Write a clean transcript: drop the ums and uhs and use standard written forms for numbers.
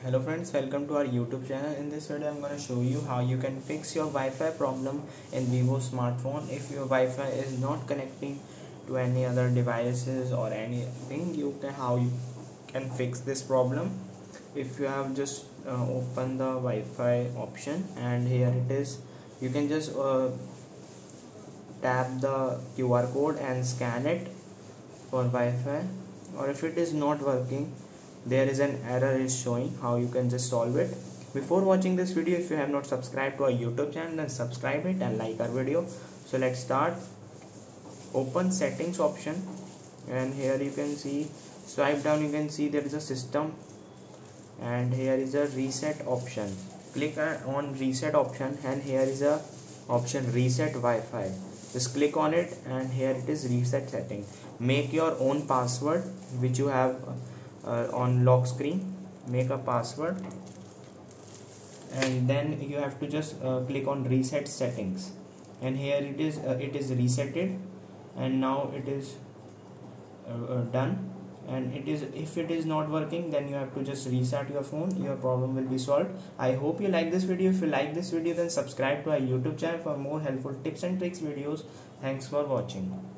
Hello friends, welcome to our YouTube channel. In this video I'm going to show you how you can fix your Wi-Fi problem in Vivo smartphone. If your Wi-Fi is not connecting to any other devices or anything, how you can fix this problem. If you have just open the Wi-Fi option, and here it is, you can just tap the QR code and scan it for Wi-Fi. Or if it is not working, there is an error is showing, how you can just solve it. Before watching this video, if you have not subscribed to our YouTube channel, then subscribe it and like our video. So let's start. Open settings option, and here you can see, swipe down, you can see there is a system, and here is a reset option. Click on reset option, and here is a option reset Wi-Fi. Just click on it, and here it is reset setting. Make your own password which you have on lock screen. Make a password, and then you have to just click on reset settings, and here it is resetted, and now it is done. And if it is not working, then you have to just reset your phone. Your problem will be solved. I hope you like this video. If you like this video, then subscribe to our YouTube channel for more helpful tips and tricks videos. Thanks for watching.